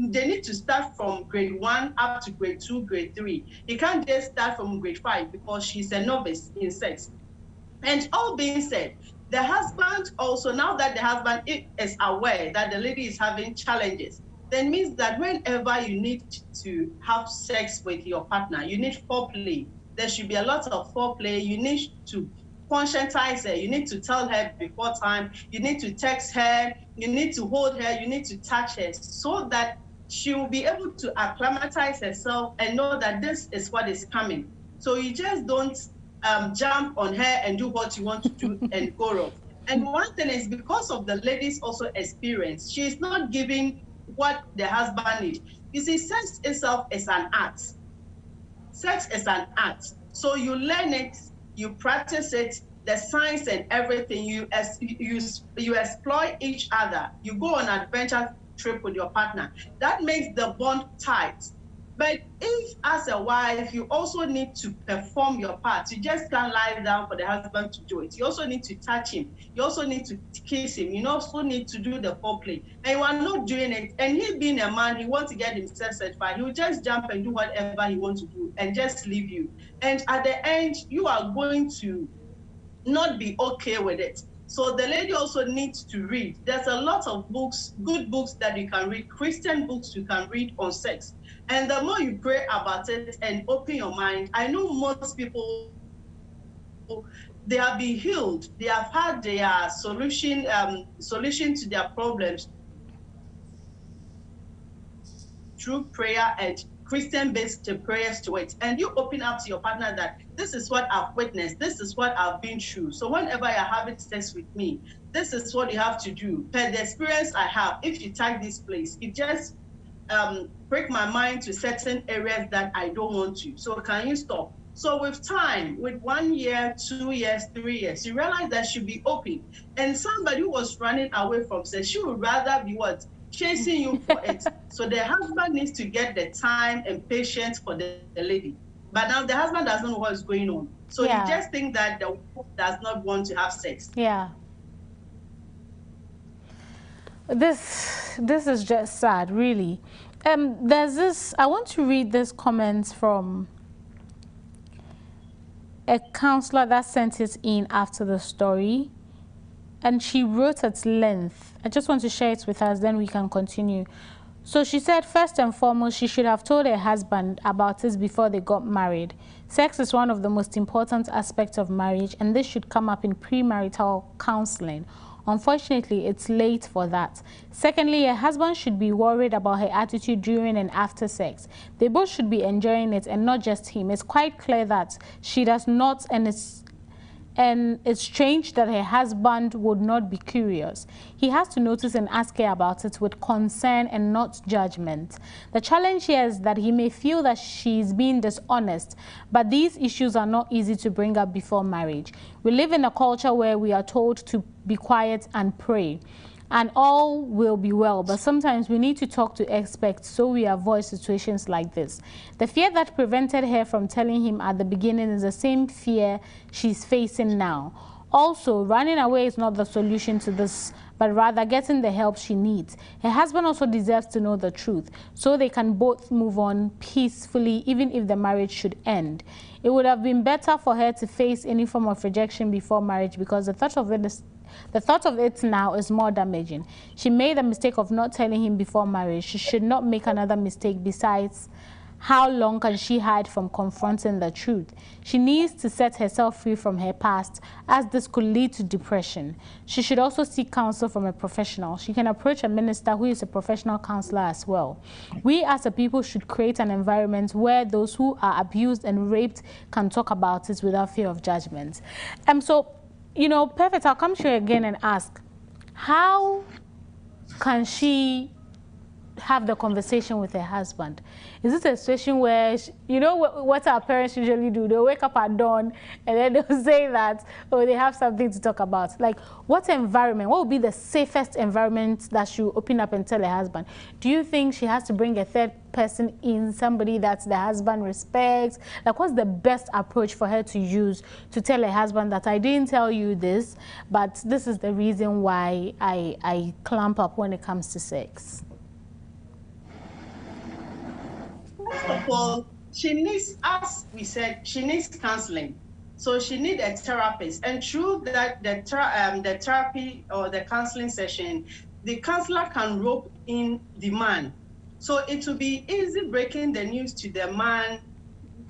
need to start from grade 1 up to grade 2, grade 3. He can't just start from grade 5 because she's a novice in sex. And all being said, the husband also, now that the husband is aware that the lady is having challenges, then means that whenever you need to have sex with your partner, you need foreplay. There should be a lot of foreplay. You need to conscientize her. You need to tell her before time. You need to text her. You need to hold her. You need to touch her so that she will be able to acclimatize herself and know that this is what is coming. So you just don't jump on her and do what you want to do and go wrong. And one thing is, because of the lady's also experience, she is not giving what the husband needs. You see, sex itself is an art. Sex is an art. So you learn it, you practice it, the science and everything. You exploit each other. You go on an adventure trip with your partner. That makes the bond tight. But if, as a wife, you also need to perform your part, you just can't lie down for the husband to do it. You also need to touch him. You also need to kiss him. You also need to do the foreplay. And you are not doing it. And he being a man, he wants to get himself satisfied. He will just jump and do whatever he wants to do and just leave you. And at the end, you are going to not be okay with it. So the lady also needs to read. There's a lot of books, good books that you can read, Christian books you can read on sex. And the more you pray about it and open your mind, I know most people, they have been healed. They have had their solution to their problems through prayer and Christian-based prayers to it. And you open up to your partner that this is what I've witnessed, this is what I've been through. So whenever you're having sex with me, this is what you have to do. Per the experience I have, if you tag this place, it just break my mind to certain areas that I don't want to. So can you stop? So with time, with 1 year, 2 years, 3 years, you realize that should be open. And somebody who was running away from sex, she would rather be what? Chasing you for it. So the husband needs to get the time and patience for the lady. But now the husband doesn't know what's going on. So you just think that the wife does not want to have sex. Yeah. This is just sad, really. There's this, I want to read this comment from a counselor that sent it in after the story. And she wrote at length. I just want to share it with us, then we can continue. So she said, first and foremost, she should have told her husband about this before they got married. Sex is one of the most important aspects of marriage, and this should come up in premarital counseling. Unfortunately, it's late for that. Secondly, her husband should be worried about her attitude during and after sex. They both should be enjoying it, and not just him. It's quite clear that she does not, and it's strange that her husband would not be curious. He has to notice and ask her about it with concern and not judgment. The challenge here is that he may feel that she's being dishonest, but these issues are not easy to bring up before marriage. We live in a culture where we are told to be quiet and pray, and all will be well, but sometimes we need to talk to experts so we avoid situations like this. The fear that prevented her from telling him at the beginning is the same fear she's facing now. Also, running away is not the solution to this, but rather getting the help she needs. Her husband also deserves to know the truth, so they can both move on peacefully, even if the marriage should end. It would have been better for her to face any form of rejection before marriage, because the thought of it now is more damaging. She made the mistake of not telling him before marriage. She should not make another mistake. Besides, how long can she hide from confronting the truth? She needs to set herself free from her past, as this could lead to depression. She should also seek counsel from a professional. She can approach a minister who is a professional counselor as well. We as a people should create an environment where those who are abused and raped can talk about it without fear of judgment. So, you know, Perfect, I'll come to you again and ask, how can she have the conversation with her husband? Is this a situation where, you know what our parents usually do? They'll wake up at dawn and then they'll say that, oh, they have something to talk about. Like, what environment, what would be the safest environment that she'll open up and tell her husband? Do you think she has to bring a third person in, somebody that the husband respects? Like, what's the best approach for her to use to tell her husband that I didn't tell you this, but this is the reason why I clamp up when it comes to sex? First of all, she needs, as we said, she needs counseling. So she needs a therapist. And through that, the therapy or the counseling session, the counselor can rope in the man. So it will be easy breaking the news to the man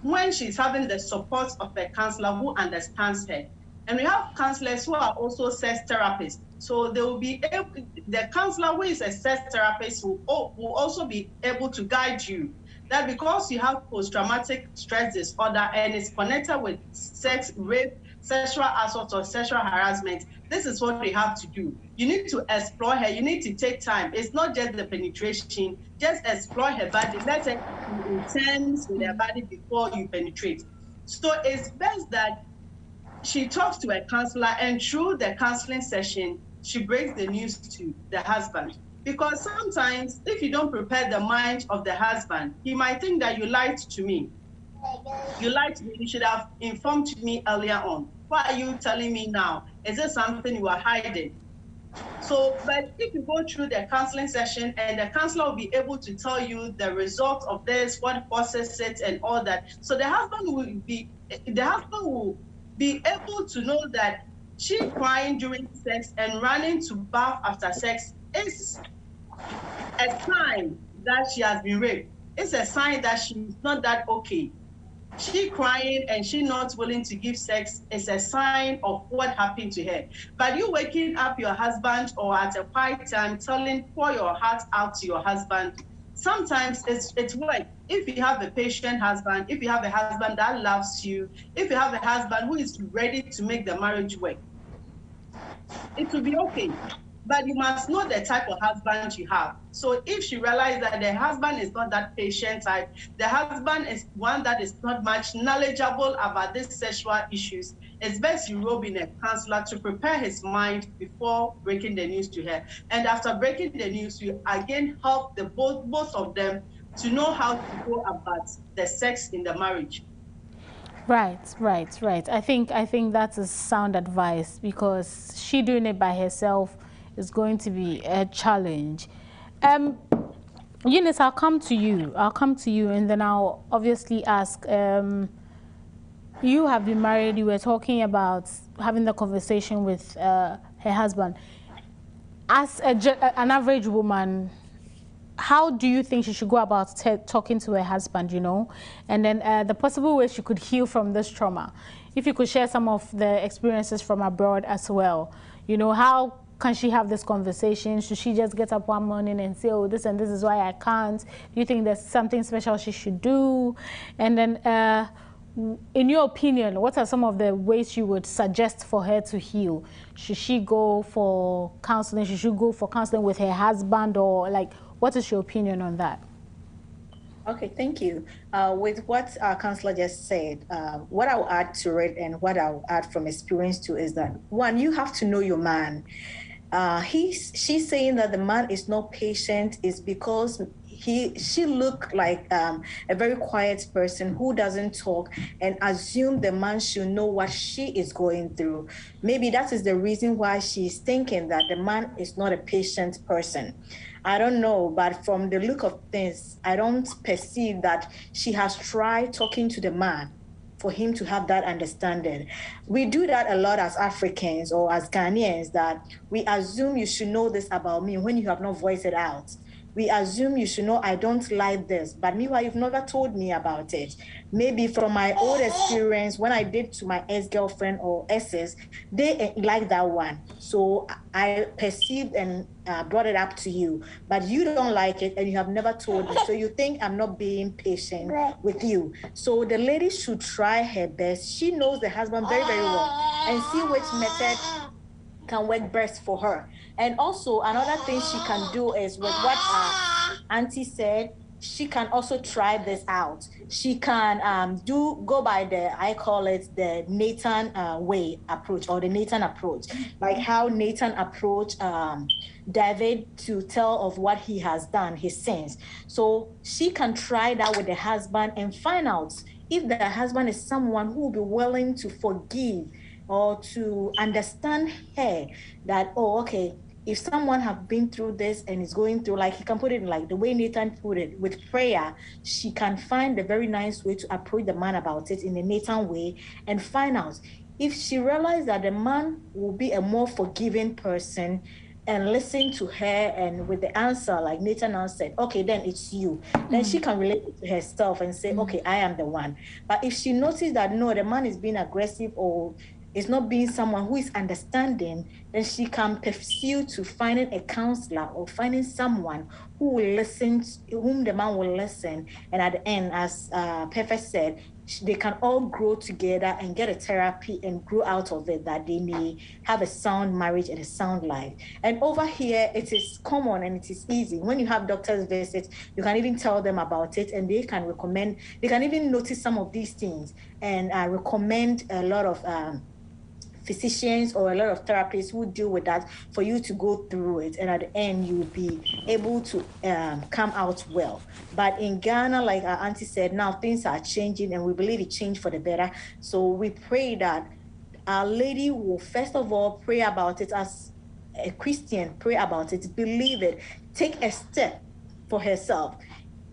when she's having the support of a counselor who understands her. And we have counselors who are also sex therapists. So they will be able, the counselor who is a sex therapist will also be able to guide you. That because you have post-traumatic stress disorder and it's connected with sex, rape, sexual assault or sexual harassment, this is what we have to do. You need to explore her. You need to take time. It's not just the penetration. Just explore her body. Let her be intense with her body before you penetrate. So it's best that she talks to a counselor, and through the counseling session, she breaks the news to the husband. Because sometimes if you don't prepare the mind of the husband, he might think that you lied to me. You lied to me. You should have informed me earlier on. Why are you telling me now? Is it something you are hiding? So, but if you go through the counseling session and the counselor will be able to tell you the result of this, what causes it and all that. So the husband will be able to know that she crying during sex and running to bath after sex is a sign that she has been raped. It's a sign that she's not that okay. She crying and she not willing to give sex is a sign of what happened to her. But you waking up your husband or at a quiet time pour your heart out to your husband, sometimes it's work. If you have a patient husband, if you have a husband that loves you, if you have a husband who is ready to make the marriage work, it will be okay. But you must know the type of husband you have. So if she realizes that the husband is not that patient type, the husband is one that is not much knowledgeable about these sexual issues, it's best you rope in a counselor to prepare his mind before breaking the news to her. And after breaking the news, you again help both of them to know how to go about the sex in the marriage. Right. I think that's a sound advice, because she doing it by herself is going to be a challenge. Eunice, I'll come to you, and then I'll obviously ask, you have been married, you were talking about having the conversation with her husband. As an average woman, how do you think she should go about talking to her husband, you know? And then the possible way she could heal from this trauma. If you could share some of the experiences from abroad as well. You know, how can she have this conversation? Should she just get up one morning and say, oh, this and this is why I can't? Do you think there's something special she should do? And then, in your opinion, what are some of the ways you would suggest for her to heal? Should she go for counseling? Should she go for counseling with her husband? Or, like, what is your opinion on that? Okay, thank you. With what our counselor just said, what I'll add to it and what I'll add from experience too is that, one, you have to know your man. She's saying that the man is not patient is because she looked like a very quiet person who doesn't talk and assume the man should know what she is going through. Maybe that is the reason why she's thinking that the man is not a patient person. I don't know, but from the look of things, I don't perceive that she has tried talking to the man for him to have that understanding. We do that a lot as Africans or as Ghanaians, that we assume you should know this about me when you have not voiced it out. We assume you should know I don't like this, but meanwhile, you've never told me about it. Maybe from my old experience, when I did to my ex-girlfriend or exes, they like that one. So I perceived and brought it up to you, but you don't like it and you have never told me. So you think I'm not being patient with you. So the lady should try her best. She knows the husband very, very well and see which method can work best for her. And also another thing she can do is with what Auntie said, she can also try this out. She can go by I call it the Nathan way approach, or the Nathan approach, like how Nathan approached David to tell of what he has done, his sins. So she can try that with the husband and find out if the husband is someone who will be willing to forgive or to understand her that, oh, okay, if someone have been through this and is going through, like he can put it in like the way Nathan put it, with prayer, she can find a very nice way to approach the man about it in the Nathan way and find out if she realizes that the man will be a more forgiving person and listen to her, and with the answer, like Nathan answered, okay, then it's you. Then she can relate it to herself and say, okay, I am the one. But if she notices that, no, the man is being aggressive or is not being someone who is understanding, then she can pursue to finding a counselor or finding someone who will listen, whom the man will listen. And at the end, as Perfect said, they can all grow together and get a therapy and grow out of it, that they may have a sound marriage and a sound life. And over here, it is common and it is easy. When you have doctor's visits, you can even tell them about it, and they can recommend, they can even notice some of these things and recommend a lot of physicians or a lot of therapists who deal with that for you to go through it, and at the end you will be able to come out well. But in Ghana, like our auntie said, now things are changing, and we believe it changed for the better. So we pray that Our Lady will first of all pray about it as a Christian, pray about it, believe it, take a step for herself.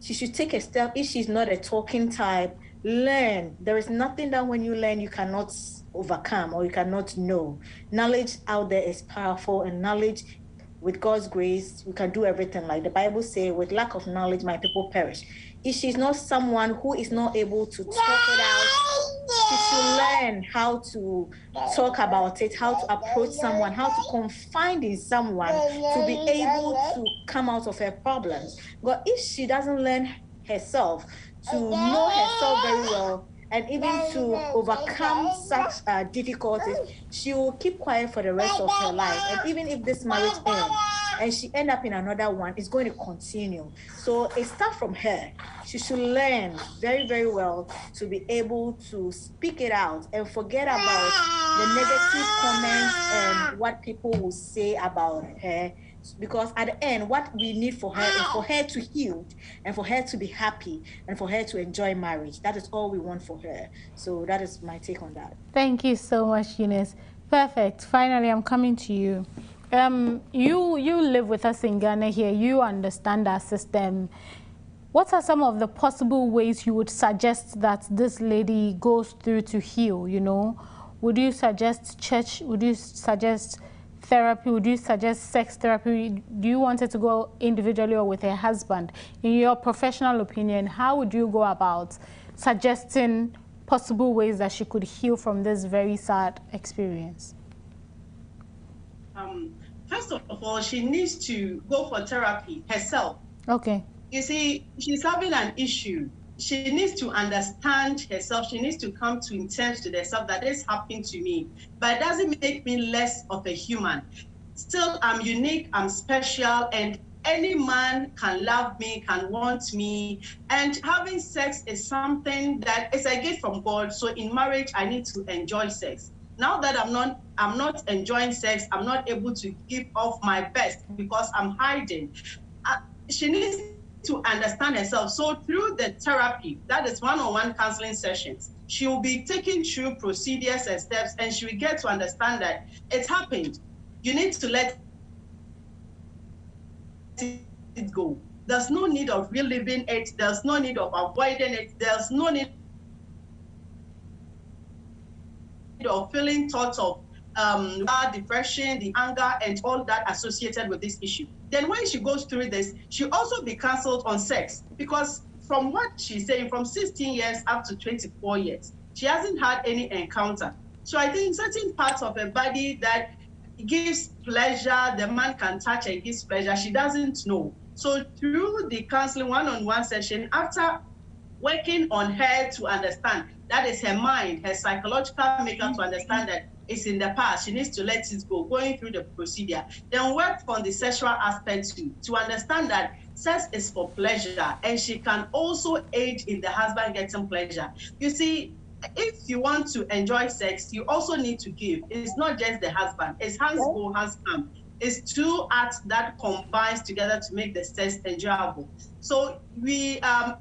She should take a step. If she's not a talking type, learn. There is nothing that when you learn you cannot overcome or you cannot know. Knowledge out there is powerful, and knowledge, with God's grace, we can do everything. Like the Bible says, with lack of knowledge, my people perish. If she's not someone who is not able to talk it out, she should learn how to talk about it, how to approach someone, how to confide in someone to be able to come out of her problems. But if she doesn't learn herself, to know herself very well, and even to overcome such difficulties, she will keep quiet for the rest of her life. And even if this marriage ends and she ends up in another one, it's going to continue. So it starts from her. She should learn very, very well to be able to speak it out and forget about the negative comments and what people will say about her. Because at the end, what we need for her is for her to heal and for her to be happy and for her to enjoy marriage. That is all we want for her. So that is my take on that. Thank you so much, Eunice. Perfect. Finally, I'm coming to you. You live with us in Ghana here. You understand our system. What are some of the possible ways you would suggest that this lady goes through to heal, you know? Would you suggest church? Would you suggest therapy? Would you suggest sex therapy? Do you want her to go individually or with her husband? In your professional opinion, how would you go about suggesting possible ways that she could heal from this very sad experience? First of all, she needs to go for therapy herself. Okay. You see, she's having an issue. She needs to understand herself. She needs to come to terms to herself that this happened to me. But it doesn't make me less of a human. Still, I'm unique, I'm special, and any man can love me, can want me. And having sex is something that is a gift from God. So in marriage, I need to enjoy sex. Now that I'm not enjoying sex, I'm not able to give off my best because I'm hiding. She needs to understand herself. So through the therapy, that is one-on-one counseling sessions, she will be taking through procedures and steps, and she will get to understand that it's happened. You need to let it go. There's no need of reliving it. There's no need of avoiding it. There's no need of feeling thoughts of depression, the anger, and all that associated with this issue. Then when she goes through this, she'll also be counseled on sex, because from what she's saying, from 16 years up to 24 years, she hasn't had any encounter. So I think certain parts of her body that gives pleasure, the man can touch and gives pleasure, she doesn't know. So through the counseling one-on-one session, after working on her to understand, that is her mind, her psychological makeup, to understand that is in the past. She needs to let it go, going through the procedure. Then work on the sexual aspect too, to understand that sex is for pleasure, and she can also aid in the husband getting pleasure. You see, if you want to enjoy sex, you also need to give. It's not just the husband. It's hands go, hands come. It's two acts that combines together to make the sex enjoyable. So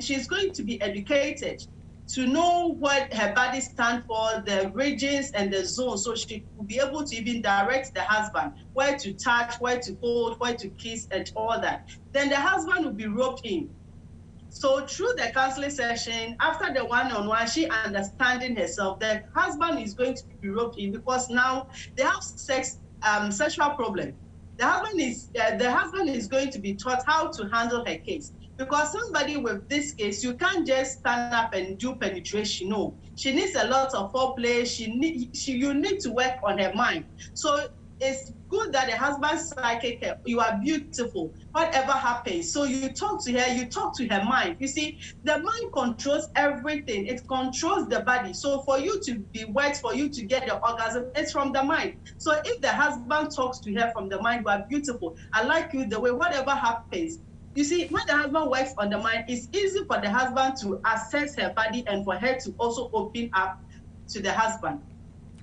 she's going to be educated to know what her body stands for, the regions and the zones, so she will be able to even direct the husband where to touch, where to hold, where to kiss, and all that. Then the husband will be roped in. So through the counseling session, after the one-on-one, she understanding herself, the husband is going to be roped in, because now they have sexual problem. The husband is going to be taught how to handle her case. Because somebody with this case, you can't just stand up and do penetration. No, she needs a lot of foreplay. You need to work on her mind. So it's good that the husband's psychic, you are beautiful, whatever happens. So you talk to her, you talk to her mind. You see, the mind controls everything. It controls the body. So for you to be wet, for you to get the orgasm, it's from the mind. So if the husband talks to her from the mind, you are beautiful, I like you the way, whatever happens. You see, when the husband works on the mind, it's easy for the husband to assess her body and for her to also open up to the husband.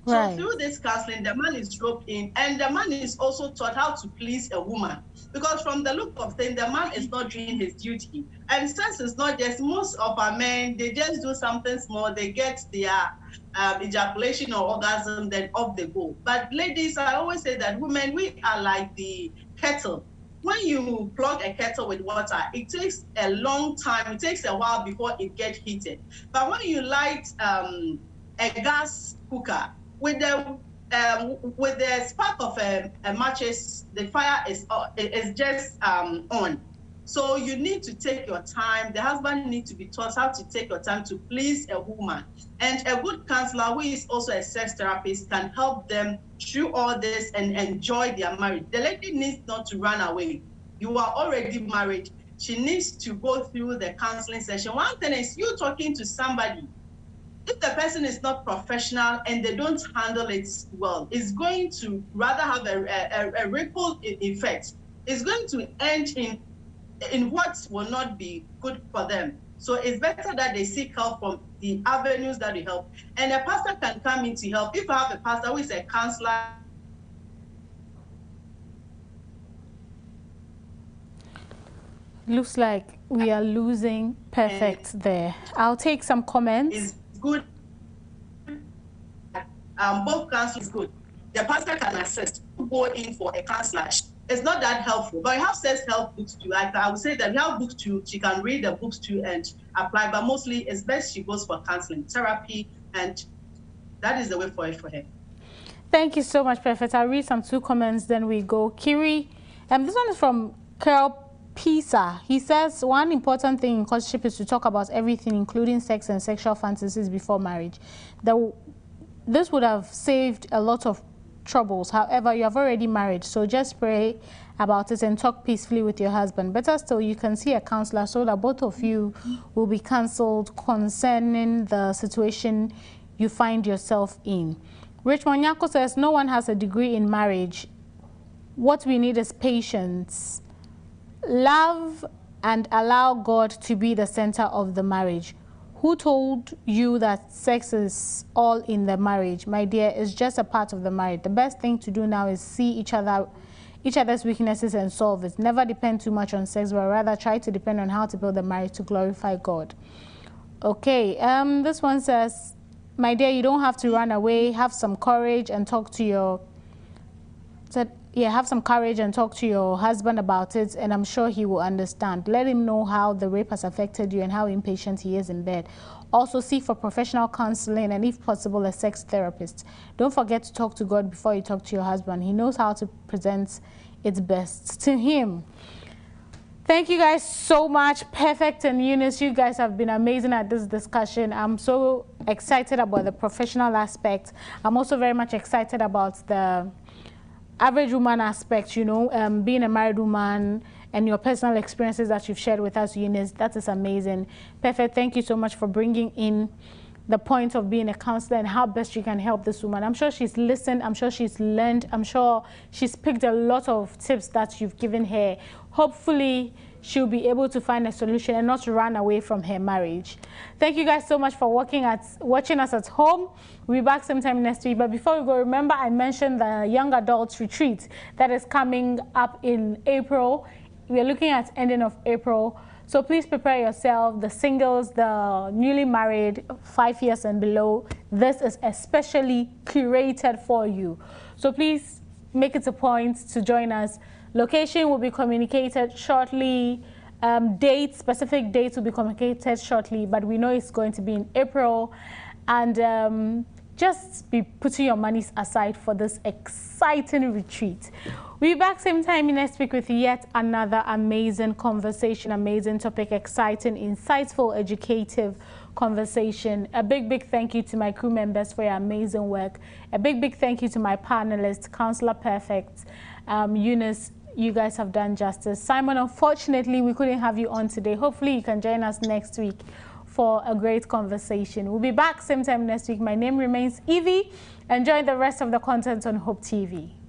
Right. So through this counseling, the man is roped in, and the man is also taught how to please a woman. Because from the look of things, the man is not doing his duty. And sex is not just, most of our men, they just do something small, they get their ejaculation or orgasm, then off they go. But ladies, I always say that women, we are like the kettle. When you plug a kettle with water, it takes a long time. It takes a while before it gets heated. But when you light a gas cooker, with the spark of a matches, the fire is just on. So you need to take your time. The husband needs to be taught how to take your time to please a woman. And a good counselor, who is also a sex therapist, can help them through all this and enjoy their marriage. The lady needs not to run away. You are already married. She needs to go through the counseling session. One thing is, you talking to somebody, if the person is not professional and they don't handle it well, it's going to rather have a ripple effect. It's going to end in what will not be good for them. So it's better that they seek help from the avenues that will help. And a pastor can come in to help. If you have a pastor who is a counselor. Looks like we are losing Perfect there. I'll take some comments. It's good. Both counselors is good. The pastor can assist, go in for a counselor. It's not that helpful, but you have sex help books too. I would say that you have books too. She can read the books too and apply, but mostly it's best she goes for counseling, therapy, and that is the way for it for her. Thank you so much, Perfect. I'll read some 2 comments, then we go. Kiri, this one is from Carl Pisa. He says, one important thing in courtship is to talk about everything, including sex and sexual fantasies, before marriage. This would have saved a lot of troubles. However, you have already married, so just pray about it and talk peacefully with your husband. Better still, you can see a counselor so that both of you will be counseled concerning the situation you find yourself in. Rich Monyako says, no one has a degree in marriage. What we need is patience, love, and allow God to be the center of the marriage. Who told you that sex is all in the marriage? My dear, it's just a part of the marriage. The best thing to do now is see each other's weaknesses and solve it. Never depend too much on sex, but rather try to depend on how to build the marriage to glorify God. Okay, this one says, my dear, you don't have to run away. Have some courage and talk to your... have some courage and talk to your husband about it, and I'm sure he will understand. Let him know how the rape has affected you and how impatient he is in bed. Also, seek for professional counseling and, if possible, a sex therapist. Don't forget to talk to God before you talk to your husband. He knows how to present its best to him. Thank you guys so much. Perfect and Eunice, you guys have been amazing at this discussion. I'm so excited about the professional aspect. I'm also very much excited about the average woman aspect, you know, being a married woman and your personal experiences that you've shared with us, Eunice. That is amazing. Perfect. Thank you so much for bringing in the point of being a counselor and how best you can help this woman. I'm sure she's listened, I'm sure she's learned, I'm sure she's picked a lot of tips that you've given her. Hopefully, she'll be able to find a solution and not run away from her marriage. Thank you guys so much for watching us at home. We'll be back sometime next week. But before we go, remember I mentioned the young adults retreat that is coming up in April. We're looking at ending of April. So please prepare yourself, the singles, the newly married, 5 years and below. This is especially curated for you. So please make it a point to join us. Location will be communicated shortly. Specific dates will be communicated shortly, but we know it's going to be in April. And just be putting your monies aside for this exciting retreat. We'll be back same time next week with yet another amazing conversation, amazing topic, exciting, insightful, educative conversation. A big thank you to my crew members for your amazing work. A big thank you to my panelists, Counselor Perfect, Eunice. You guys have done justice. Simon, unfortunately, we couldn't have you on today. Hopefully, you can join us next week for a great conversation. We'll be back same time next week. My name remains Evie. Enjoy the rest of the content on Hope TV.